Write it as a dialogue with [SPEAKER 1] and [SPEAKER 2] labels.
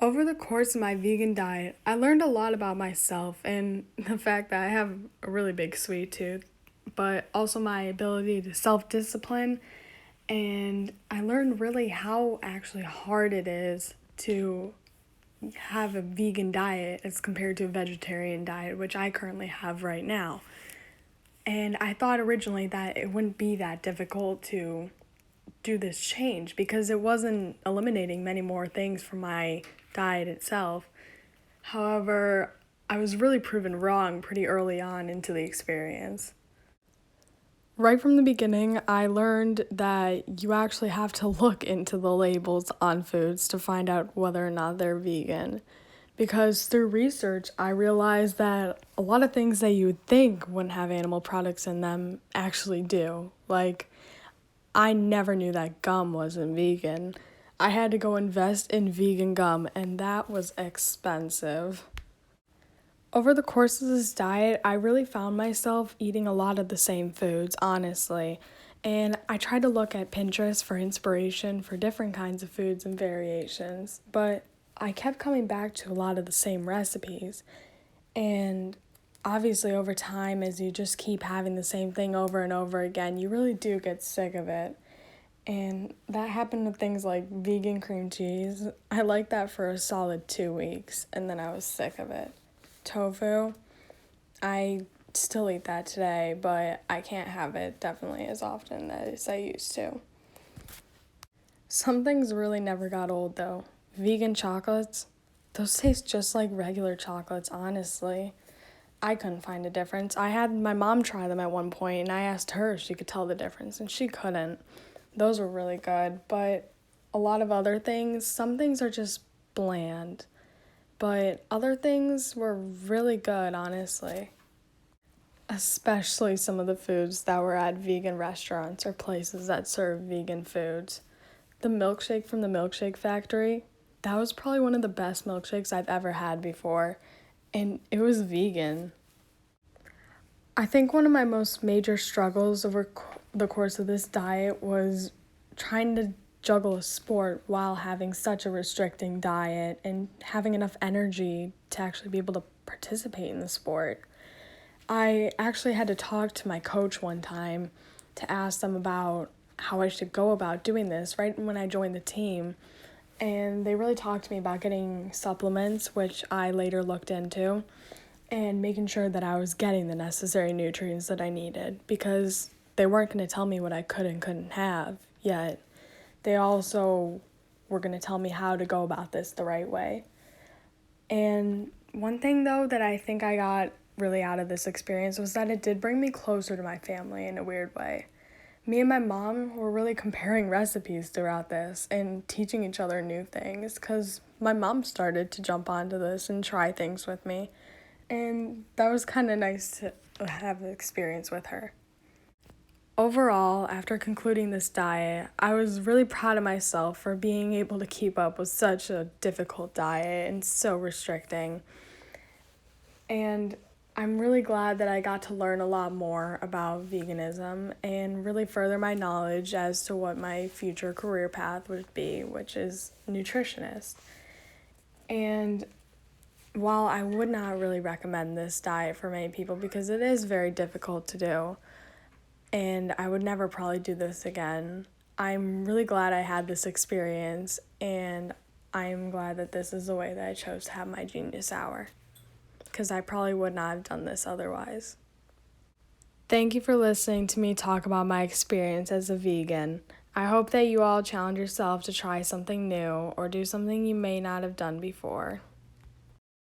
[SPEAKER 1] Over the course of my vegan diet, I learned a lot about myself and the fact that I have a really big sweet tooth, but also my ability to self discipline. And I learned really how actually hard it is to have a vegan diet as compared to a vegetarian diet, which I currently have right now. And I thought originally that it wouldn't be that difficult to do this change because it wasn't eliminating many more things from my diet itself. However, I was really proven wrong pretty early on into the experience. Right from the beginning, I learned that you actually have to look into the labels on foods to find out whether or not they're vegan. Because through research, I realized that a lot of things that you would think wouldn't have animal products in them actually do. Like, I never knew that gum wasn't vegan. I had to go invest in vegan gum, and that was expensive. Over the course of this diet, I really found myself eating a lot of the same foods, honestly. And I tried to look at Pinterest for inspiration for different kinds of foods and variations, but I kept coming back to a lot of the same recipes. And obviously, over time, as you just keep having the same thing over and over again, you really do get sick of it. And that happened with things like vegan cream cheese. I liked that for a solid 2 weeks, and then I was sick of it. Tofu, I still eat that today, but I can't have it definitely as often as I used to. Some things really never got old though. Vegan chocolates, those taste just like regular chocolates, honestly. I couldn't find a difference. I had my mom try them at one point, and I asked her if she could tell the difference, and she couldn't. Those were really good, but a lot of other things, some things are just bland. But other things were really good, honestly. Especially some of the foods that were at vegan restaurants or places that serve vegan foods. The milkshake from the Milkshake Factory, that was probably one of the best milkshakes I've ever had before, and it was vegan. I think one of my most major struggles over the course of this diet was trying to juggle a sport while having such a restricting diet and having enough energy to actually be able to participate in the sport. I actually had to talk to my coach one time to ask them about how I should go about doing this right when I joined the team. And they really talked to me about getting supplements, which I later looked into, and making sure that I was getting the necessary nutrients that I needed because they weren't going to tell me what I could and couldn't have, yet they also were going to tell me how to go about this the right way. And one thing, though, that I think I got really out of this experience was that it did bring me closer to my family in a weird way. Me and my mom were really comparing recipes throughout this and teaching each other new things because my mom started to jump onto this and try things with me. And that was kind of nice to have an experience with her. Overall, after concluding this diet, I was really proud of myself for being able to keep up with such a difficult diet and so restricting. And I'm really glad that I got to learn a lot more about veganism and really further my knowledge as to what my future career path would be, which is nutritionist. And while I would not really recommend this diet for many people because it is very difficult to do, and I would never probably do this again, I'm really glad I had this experience, and I'm glad that this is the way that I chose to have my genius hour, because I probably would not have done this otherwise. Thank you for listening to me talk about my experience as a vegan. I hope that you all challenge yourself to try something new or do something you may not have done before.